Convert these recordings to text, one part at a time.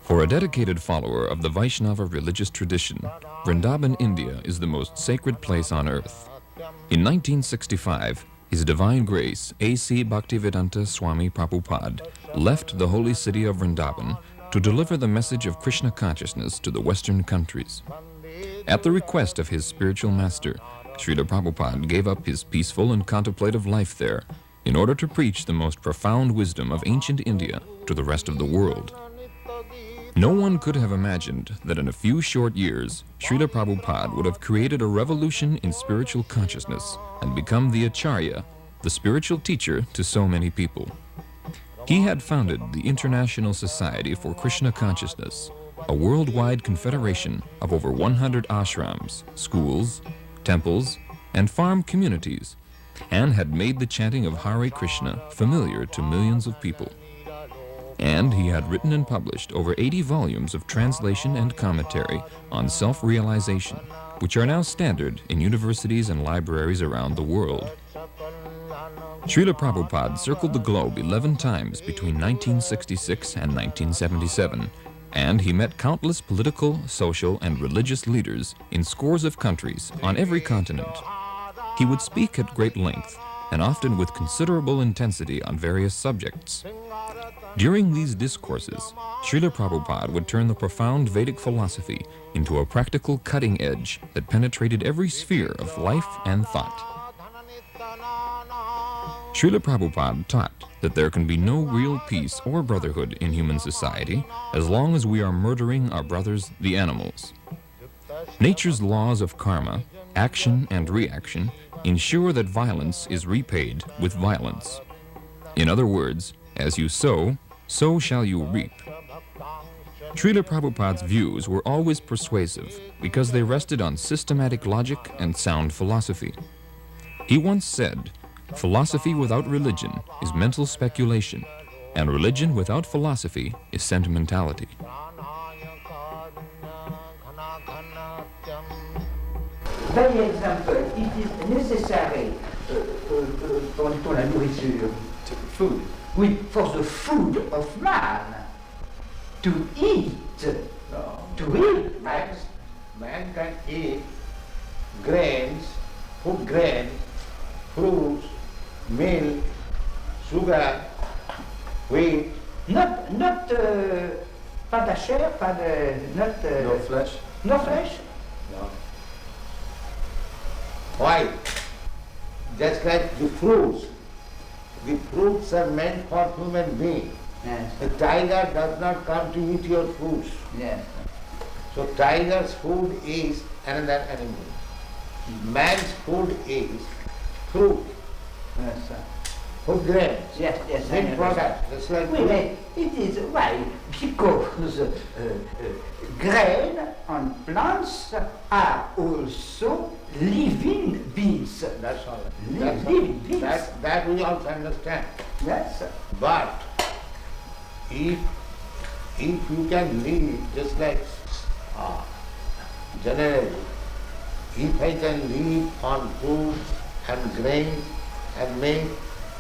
For a dedicated follower of the Vaishnava religious tradition, Vrindavan, India is the most sacred place on earth. In 1965, His Divine Grace A.C. Bhaktivedanta Swami Prabhupad left the holy city of Vrindavan to deliver the message of Krishna consciousness to the Western countries. At the request of his spiritual master, Srila Prabhupada gave up his peaceful and contemplative life there in order to preach the most profound wisdom of ancient India to the rest of the world. No one could have imagined that in a few short years, Srila Prabhupada would have created a revolution in spiritual consciousness and become the Acharya, the spiritual teacher to so many people. He had founded the International Society for Krishna Consciousness, a worldwide confederation of over 100 ashrams, schools, temples, and farm communities, and had made the chanting of Hare Krishna familiar to millions of people. And he had written and published over 80 volumes of translation and commentary on self-realization, which are now standard in universities and libraries around the world. Srila Prabhupada circled the globe 11 times between 1966 and 1977, and he met countless political, social, and religious leaders in scores of countries on every continent. He would speak at great length, and often with considerable intensity on various subjects. During these discourses, Srila Prabhupada would turn the profound Vedic philosophy into a practical cutting edge that penetrated every sphere of life and thought. Srila Prabhupada taught that there can be no real peace or brotherhood in human society as long as we are murdering our brothers, the animals. Nature's laws of karma, action and reaction, ensure that violence is repaid with violence. In other words, as you sow, so shall you reap. Srila Prabhupada's views were always persuasive because they rested on systematic logic and sound philosophy. He once said, "Philosophy without religion is mental speculation, and religion without philosophy is sentimentality." By example, it is necessary pour la nourriture, food. Oui, for the food of man to eat. No. To eat. Man can eat grains, food grains, fruits, milk, sugar, wheat. Not pas de chair, pas de No flesh. No flesh. No. Why? Just like the fruits. The fruits are meant for human beings. Yes. The tiger does not come to eat your fruits. Yes. So tiger's food is another animal. Man's food is fruit, Yes, sir. food grains, Yes, yes. I milk understand. products. That's like Oui, mais it is why? Because grain and plants are also living beings. That's all. Living beings. That we also understand. Yes, sir. But if you can live just like generally, if I can live on food and grain and milk,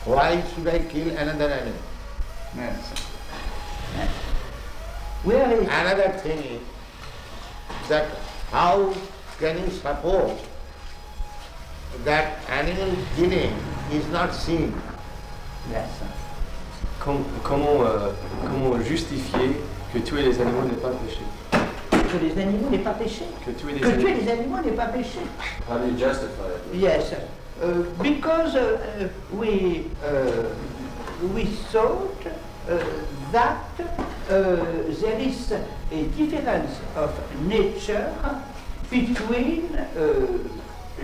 why should I kill another animal? Yes, sir. Yes. Where is Another thing is that how can you suppose that animal killing is not sin? Yes, sir. Comment justifier que tuer les animaux n'est pas péché? Que les animaux n'est pas péché. Que tuer Que tuer les animaux n'est pas péché. How do you justify it? Yes, because we thought that there is a difference of nature between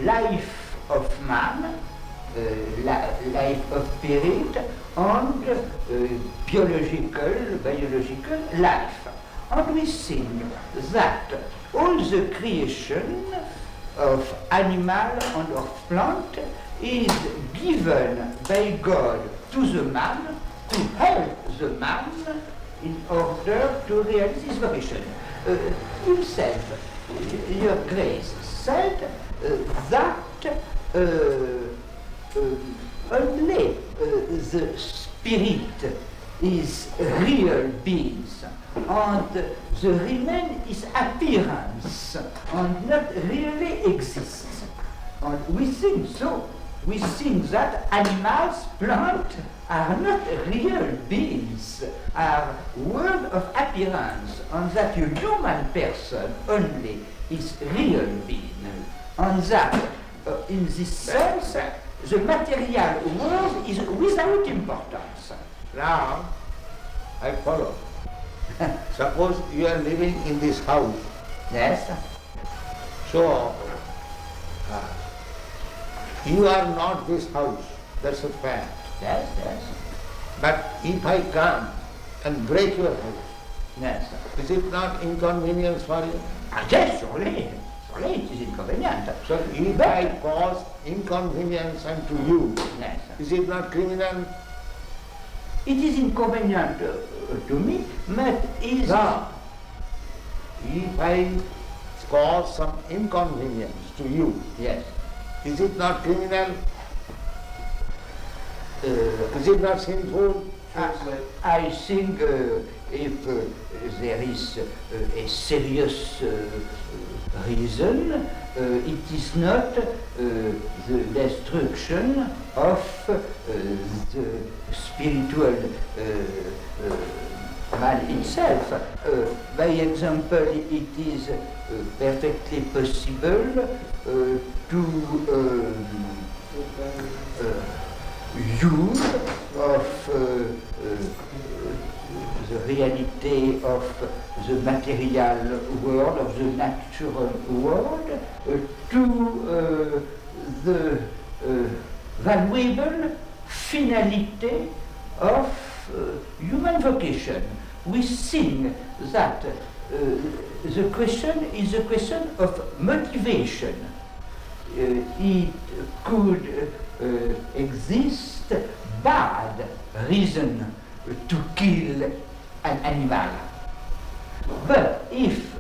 life of man, life of spirit, and biological life. And we think that all the creation of animal and of plant is given by God to the man to help the man in order to realize his vocation. Himself, Your Grace, said that only the spirit is real beings, and the remain is appearance, and not really exists. And we think so. We think that animals, plants, are not real beings, are world of appearance, and that a human person only is real being. And that, in this sense, the material world is without importance. Now, I follow. Suppose you are living in this house. Yes? So, you are not this house. That's a fact. Yes, yes. But if I come and break your house, Yes. is it not inconvenience for you? Yes, surely. Surely it is inconvenient. So if I cause inconvenience unto you, Yes. is it not criminal? It is inconvenient to me, but is... No. If I cause some inconvenience to you, Yes. is it not criminal? Is it not sinful? I think if there is a serious reason, it is not the destruction of the spiritual man itself. By example, it is perfectly possible to use of the reality of the material world, of the natural world, to the valuable finality of human vocation. We think that the question is a question of motivation. It could exist bad reason to kill an animal. But if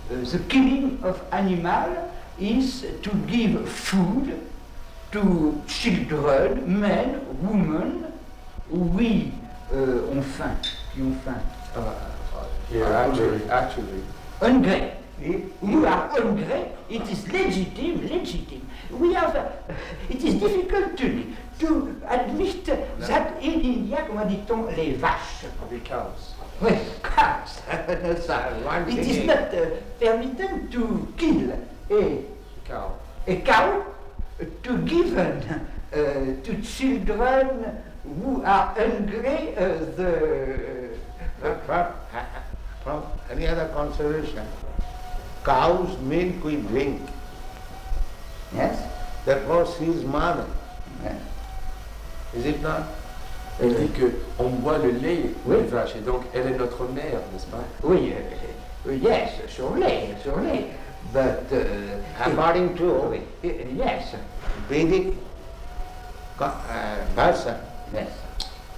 the killing of animal is to give food to children, men, women, oui, ont faim, qui ont faim. Yeah, actually. Hungry. You are hungry, it is legitimate. We have, it is difficult to admit that in India, comment dit-on, les vaches. Les cows. Oui, cows. It is not permitted to kill Cow. a cow to give to children who are hungry But from any other consideration, cow's milk we drink. Yes? Therefore she is mother. Yes. Is it not? Elle dit qu'on boit le lait Oui. des vaches et donc elle est notre mère, n'est-ce pas? Oui, yes, surely. But According to yes, Vedic version, yes.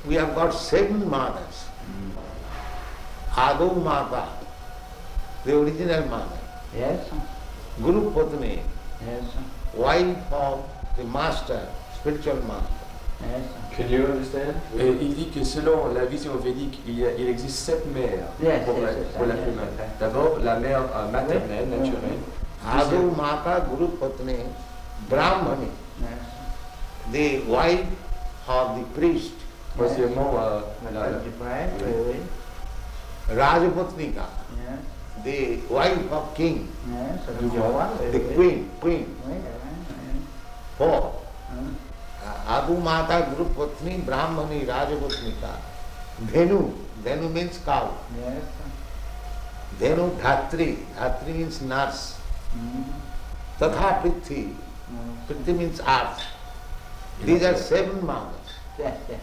we have got 7 mothers. Adu Mata, the original mother. Yes, Guru Patni, yes, wife of the master, spiritual master. yes. Can you understand? Et il dit que selon la vision védique, il existe 7 mères Yes, pour yes, la yes, humaine. yes. D'abord, la mère maternelle, Oui. naturelle. Adu Mata, Guru Patni, Brahmani, Yes. the wife of the priest, Troisièmement, Oui. Rajaputnika, Yes. the wife of king, Yes. the queen. Oui. 4. Adu Mata, Guru Patni, Brahmani, Rajaputnika. Dhenu, Dhenu means cow. Yes. Dhenu Dhatri, Dhatri means nurse. Tatha Prithi, Prithi means earth. These are 7 mothers. Yes, yes.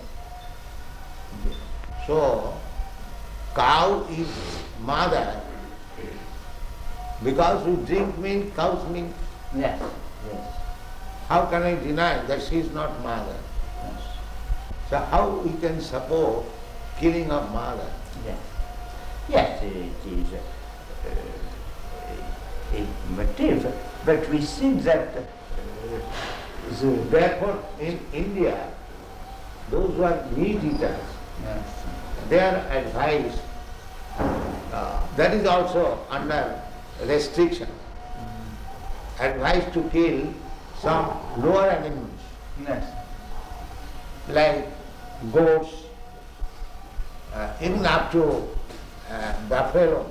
So, cow is mother because we drink milk, cow's milk. Yes, yes, How can I deny that she is not mother? yes. So how we can support killing of mother? Yes. Yes, it is a motive, but we think that Therefore, in India, those who are meat eaters, their advice, that is also under restriction. Advice to kill some lower animals, Yes. like goats, even up to buffalo.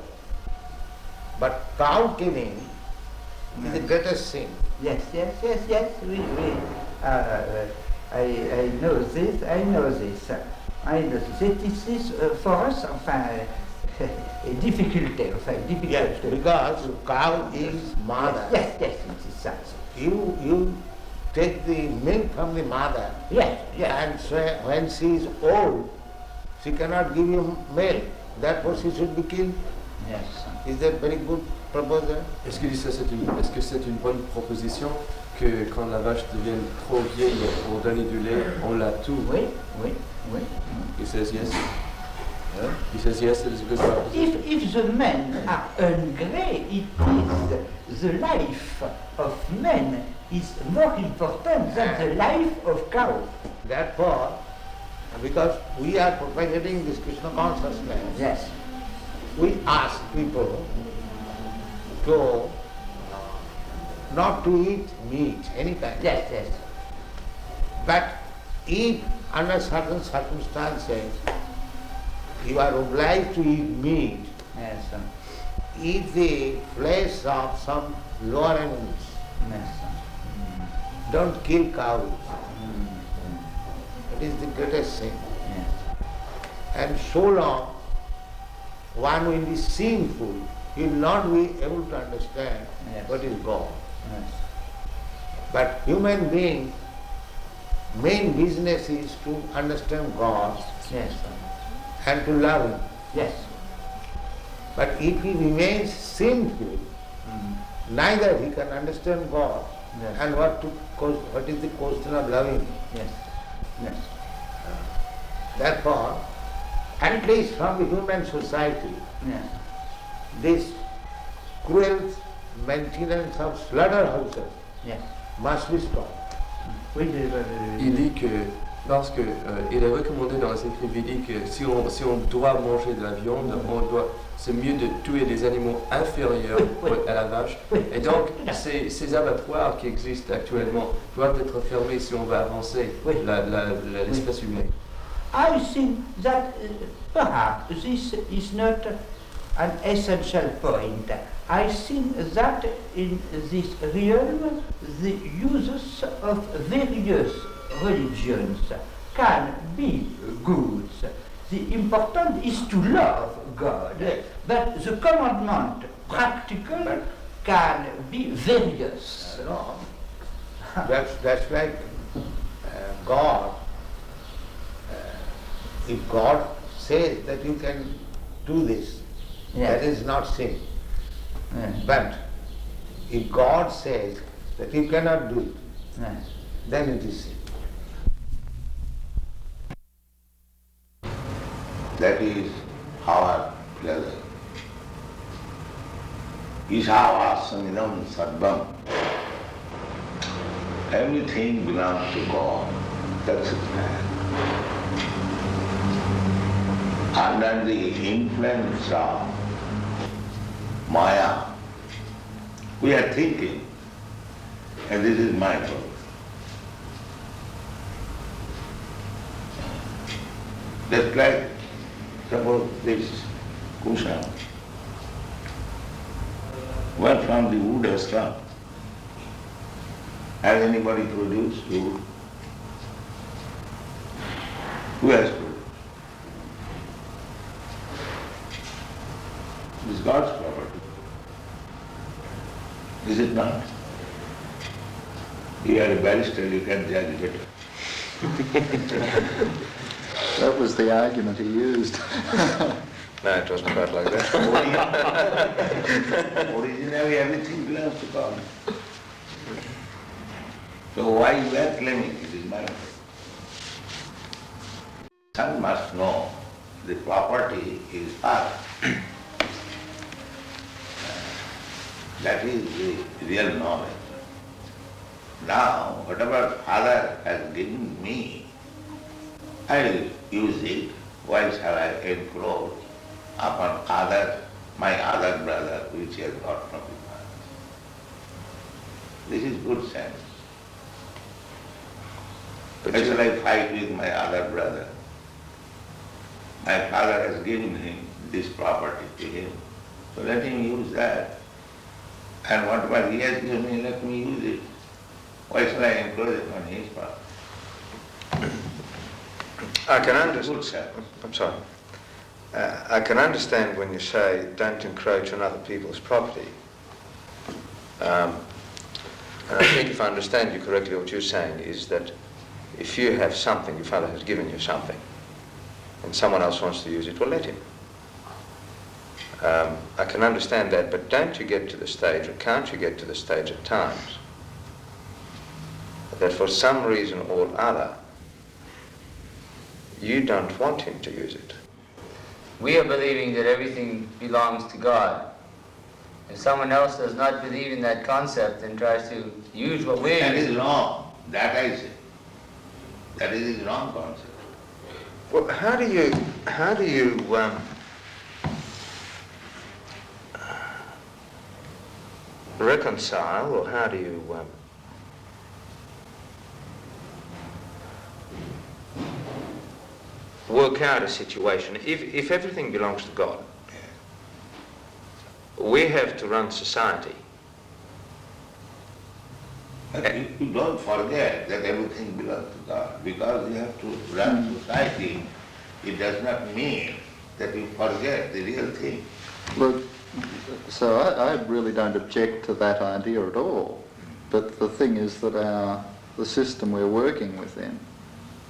But cow killing is the greatest sin. Yes. We I know this. I know this. This is for us, enfin, a difficulty. Yes, because cow is mother. Yes, it is such. You take the milk from the mother, Yes. and so when she is old, she cannot give you milk. Therefore, she should be killed. Yes. Is that very good proposal? Est-ce que c'est une bonne proposition que quand la vache devient trop vieille pour donner du lait, on la tue? Oui. He says yes. He says yes, it is a good proposition. If the men are hungry, it is the life of men is more important than the life of cow. Therefore, because we are propagating this Krishna consciousness, Yes. we ask people to not to eat meat, any kind. Yes. But if under certain circumstances you are obliged to eat meat, Yes. eat the flesh of some lower animals. Yes. Don't kill cows. It is the greatest sin. Yes. And so long one will be sinful, he will not be able to understand Yes. what is God. Yes. But human being, main business is to understand God Yes. and to love Him. Yes. But if he remains sinful, neither he can understand God Yes. and what is the question of loving Him. Yes. Therefore, at least from the human society, Yes. this cruel maintenance of slaughterhouses Yes. must be stopped. Il dit que parce que il est recommandé dans les écrits védiques que si on doit manger de la viande, c'est mieux de tuer des animaux inférieurs à la vache. Et donc ces abattoirs qui existent actuellement doivent être fermés si on veut avancer l'espèce humaine. I think that perhaps this is not an essential point. I think that in this realm the uses of various religions can be good. The important is to love God, but the commandment practical can be various. No, that's like God. If God says that you can do this, that is not sin. But if God says that you cannot do it, then it is sin. That is our pleasure. Ishavasangam sarvam. Everything belongs to God. That's it, man. Under the influence of Maya, we are thinking, and this is my fault. Just like, suppose this cushion, where from the wood has come? Has anybody produced wood? Who has produced? It is God's property. Is it not? You are a barrister, you can judge better. That was the argument he used. No, it wasn't quite like that. Originally everything belongs to God. So why you are claiming it is my fault? One must know the property is earth. That is the real knowledge. Now, whatever Father has given me, I will use it. Why shall I encroach upon my other brother, which he has got from his father? This is good sense. Why shall I fight with my other brother? My father has given him this property to him, so let him use that. And whatever he has given me, let me use it. Why shall I encroach upon his property? I can understand. I'm sorry. I can understand when you say don't encroach on other people's property. And I think if I understand you correctly, what you're saying is that if you have something, your father has given you something, and someone else wants to use it, well, let him. I can understand that, but don't you get to the stage, or can't you get to the stage at times, that for some reason or other, you don't want him to use it? We are believing that everything belongs to God. If someone else does not believe in that concept and tries to use what we're That using, is wrong. That I say. That is a wrong concept. Well, how do you reconcile, or how do you work out a situation? If everything belongs to God, we have to run society. But you don't forget that everything belongs to God. Because you have to run society, it does not mean that you forget the real thing. Look, so I really don't object to that idea at all. But the thing is that the system we're working within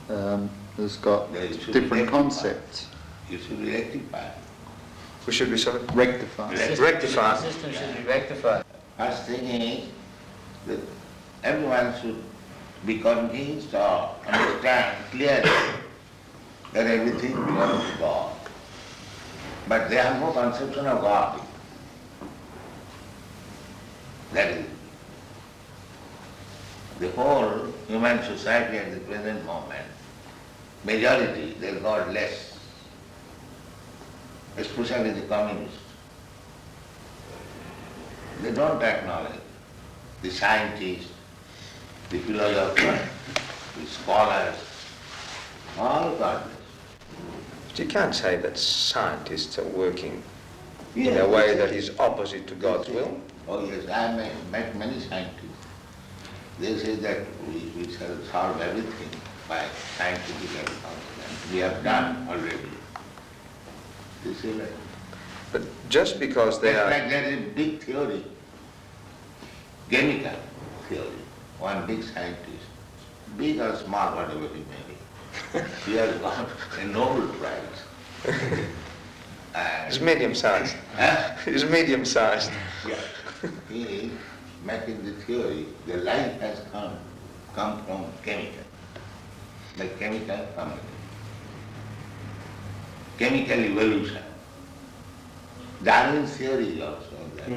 has got different concepts. You should be rectified. We should be sorry? Rectified. Rectify. the system should be rectified. First thing is that everyone should be convinced or understand clearly that everything belongs to God. But they have no conception of God. That is the whole human society at the present moment. Majority, they are godless, especially the communists. They don't acknowledge the scientists, the philosophers, the scholars, all godless. But you can't say that scientists are working in Yes, a way yes, that yes. is opposite to God's will. Oh yes, I have met many scientists. They say that we shall solve everything by scientific advancement. We have done already. They say that. But just because they Just are... like there is a big theory, chemical theory, one big scientist, big or small, whatever he may be, he has got a Nobel Prize. It's medium-sized. It's medium-sized. Yeah. He is making the theory, the life has come from chemical, the chemical family. Chemical evolution. Darwin's theory is also that.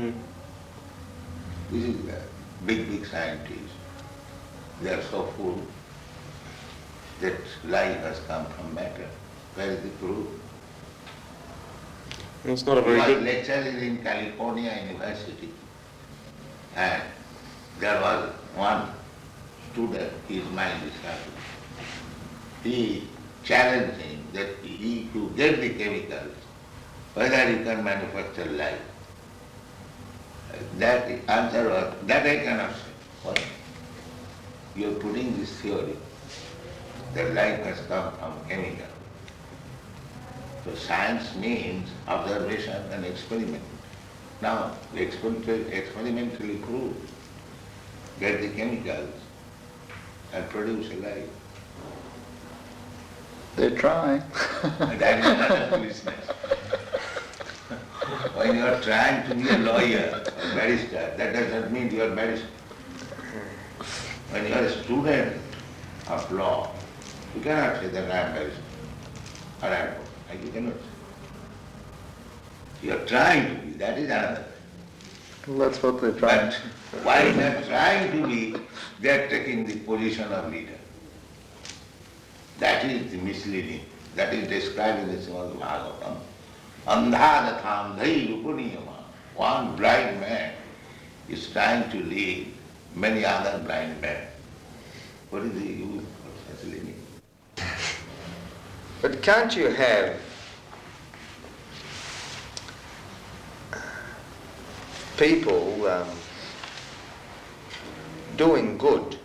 This is the big scientists. They are so full that life has come from matter. Where is the proof? It's not a He very was good... lecturing in California University, and there was one student, his mind is happy. He challenged him that he to get the chemicals, whether you can manufacture life. That answer was, that I cannot say. Why? You are putting this theory that life has come from chemical. So science means observation and experiment. Now, we experimentally prove, get the chemicals and produce a life. They're trying. And that is another business. When you are trying to be a lawyer or barrister, that does not mean you are barrister. When you are a student of law, you cannot say that I am barrister or advocate. You cannot say. You are trying to be, that is another. Well, that's what they're trying. But while they are trying to be, they are taking the position of leader. That is the misleading. That is described in the Srimad Bhagavatam. Andhadatham dhairupuniyama. One blind man is trying to lead many other blind men. What is the use of such leading? But can't you have people doing good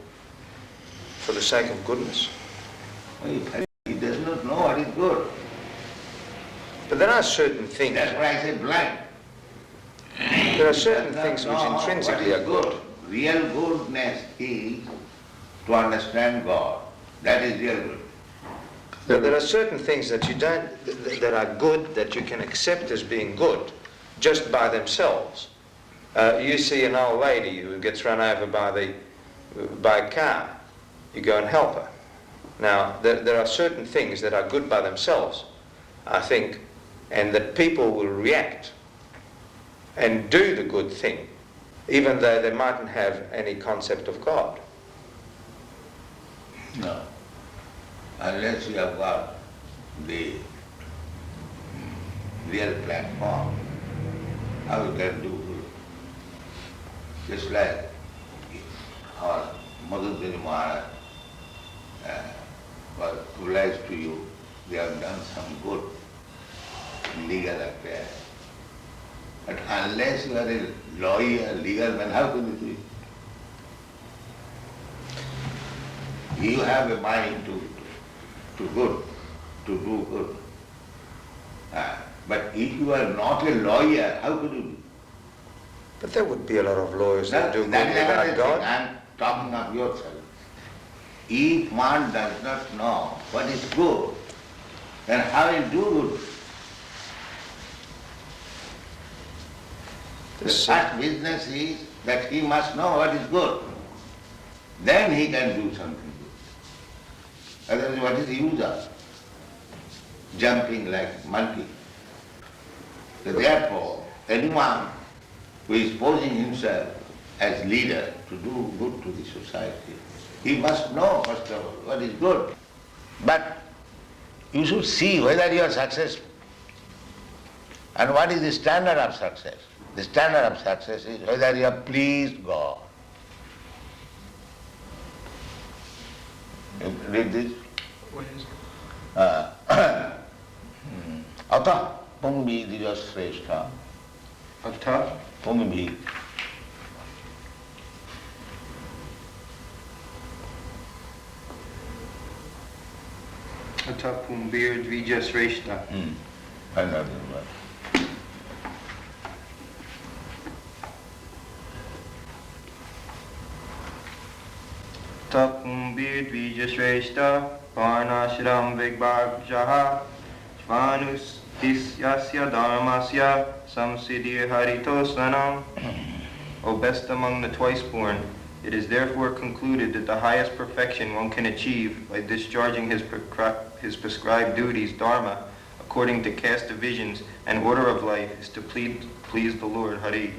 for the sake of goodness? He does not know what is good. But there are certain things. That's why I say blind. There are certain things which intrinsically are good. Real goodness is to understand God. That is real good. But there are certain things that you don't, that are good, that you can accept as being good, just by themselves. You see an old lady who gets run over by a car. You go and help her. Now, there are certain things that are good by themselves, I think, and that people will react and do the good thing, even though they mightn't have any concept of God. No. Unless you have got the real platform, how you can do good? Just like our Madhudari Maharaj was obliged to you, they have done some good in legal affairs. But unless you are a lawyer, legal man, how can you do it? You have a mind to do good. But if you are not a lawyer, how could you do? But there would be a lot of lawyers that do good without God. I am talking of yourself. If one does not know what is good, then how will do good? The first business is that he must know what is good. Then he can do something good. Otherwise, what is the use of jumping like monkey? So therefore, anyone who is posing himself as leader to do good to the society, he must know first of all what is good. But you should see whether you are successful. And what is the standard of success? The standard of success is whether you have pleased God. You read this? What is it? Atah pungbi dijasreshta. Atah Pungbi. Atah pumbir dvijasreshta. Another word. Atah pumbir dvijasreshta. Varnashram vigbhagjaha. Svanus Disyasya dharmasya samsiddhi haritosvanam. O best among the twice-born, it is therefore concluded that the highest perfection one can achieve by discharging his prescribed duties, dharma, according to caste divisions and order of life, is to please the Lord, Hari.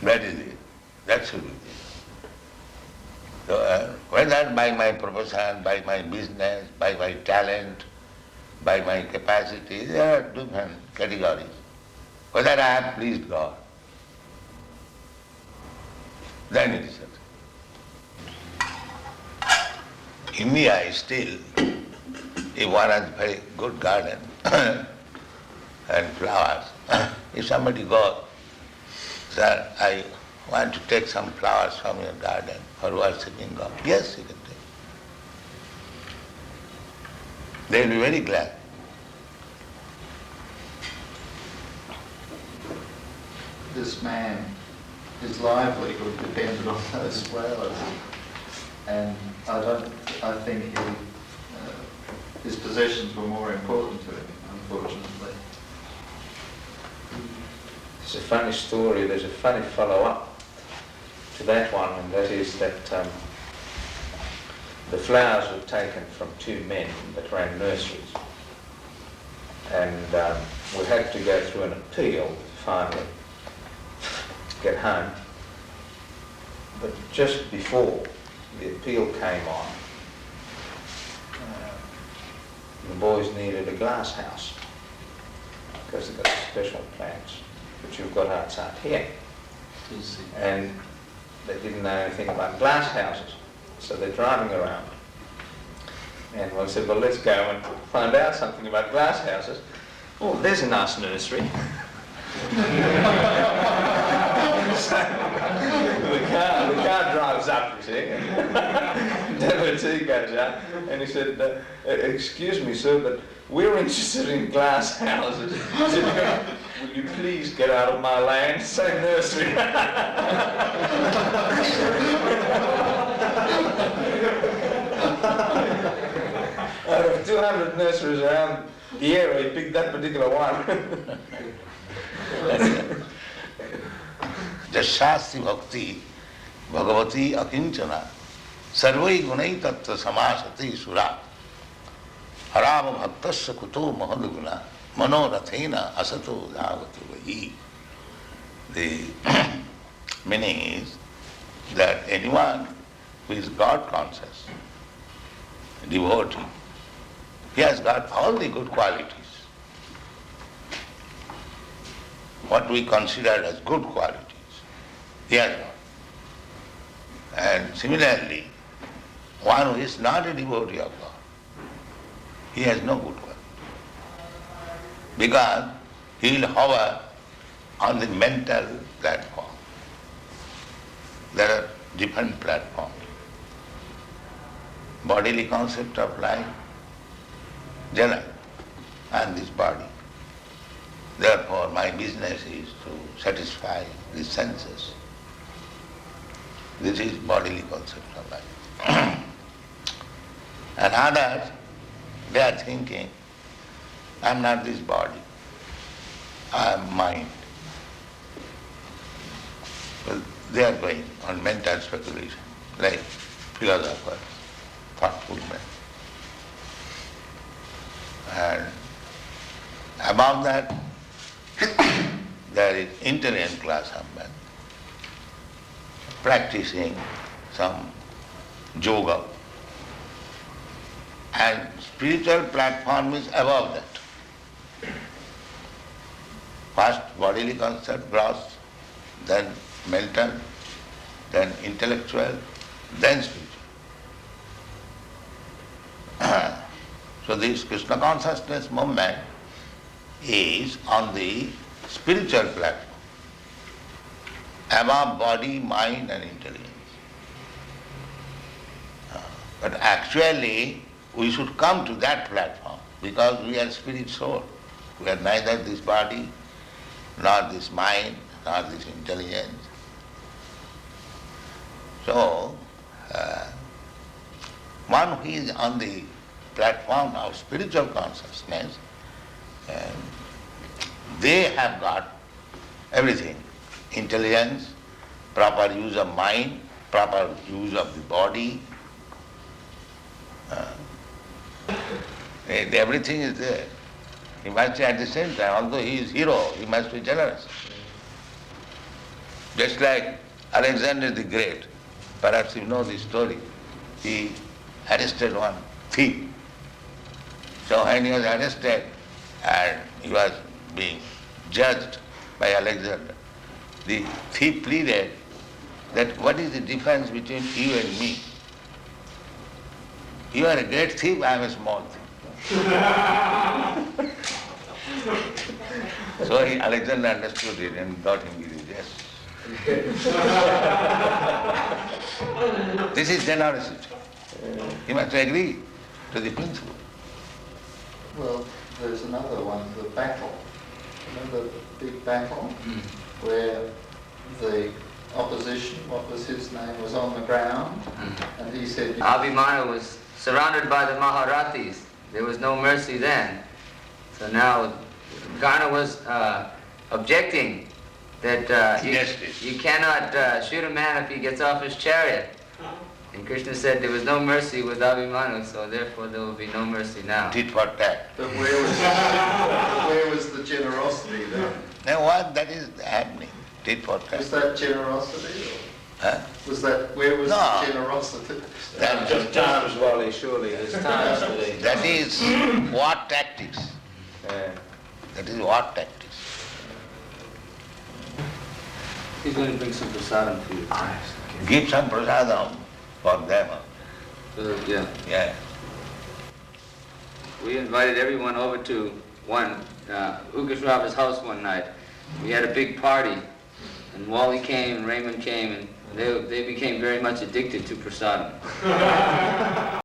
That is it. That should be it. So, whether by my profession, by my business, by my talent, by my capacity, there are different categories. Whether I have pleased God, then it is it. India is still, if one has a very good garden and flowers, if somebody goes, sir, I want to take some flowers from your garden for worshipping God. Yes, you can take. They will be very glad. This man, his livelihood depended on those flowers, and I think his possessions were more important to him, unfortunately. It's a funny story. There's a funny follow-up to that one, and that is that the flowers were taken from two men that ran nurseries, and we had to go through an appeal finally to get home. But just before the appeal came on. The boys needed a glass house because they've got special plans, which you've got outside here. And they didn't know anything about glass houses, so they're driving around. And one said, well, let's go and find out something about glass houses. Oh, there's a nice nursery. So the car drives up, you see. Devotee goes out and he said, excuse me, sir, but we're interested in glass houses. He said, will you please get out of my land? Say nursery. Out of 200 nurseries around the area, he picked that particular one. Jashasti bhakti bhagavati akinchana sarvai gunai tattva samasati sura harava bhaktasya kuto mahadguna manorathena asato dhavatu vahi. The meaning is that anyone who is God conscious, devotee, he has got all the good qualities. What we consider as good qualities, he has got. And similarly, one who is not a devotee of God, he has no good quality. Because he will hover on the mental platform. There are different platforms. Bodily concept of life, general, and this body. Therefore, my business is to satisfy the senses. This is bodily concept of life. And others, they are thinking, I am not this body, I am mind. Well, they are going on mental speculation, like philosophers, thoughtful men. And above that, there is intelligent class of men practicing some yoga. And spiritual platform is above that. First bodily concept, gross, then mental, then intellectual, then spiritual. So this Krishna consciousness movement is on the spiritual platform, above body, mind and intelligence. But actually we should come to that platform because we are spirit soul. We are neither this body, nor this mind, nor this intelligence. So, one who is on the platform of spiritual consciousness, they have got everything. Intelligence, proper use of mind, proper use of the body. Everything is there. He must be at the same time, although he is hero, he must be generous. Just like Alexander the Great, perhaps you know this story, he arrested one thief. So when he was arrested and he was being judged by Alexander, the thief pleaded that what is the difference between you and me? You are a great thief, I am a small thief. So Alexander understood it and got him with yes. This is generosity. He must agree to the principle. Well, there's another one, the battle. Remember the big battle where the opposition, what was his name, was on the ground and he said... Abhimanyu was surrounded by the Maharathis. There was no mercy then. So now Karna was objecting that you cannot shoot a man if he gets off his chariot. And Krishna said there was no mercy with Abhimanyu, so therefore there will be no mercy now. Tit for tat. But where was the generosity then? Now what that is happening? Tit for tat. Was that generosity? Huh? Was that, where was No. the generosity? Just times, Wally, surely. There's times today. That is war tactics. Yeah. That is war tactics. He's going to bring some prasadam for you. Give some prasadam for them. Yeah. Yeah. We invited everyone over to Ukashrava's house one night. We had a big party, and Wally came and Raymond came, and they became very much addicted to prasadam.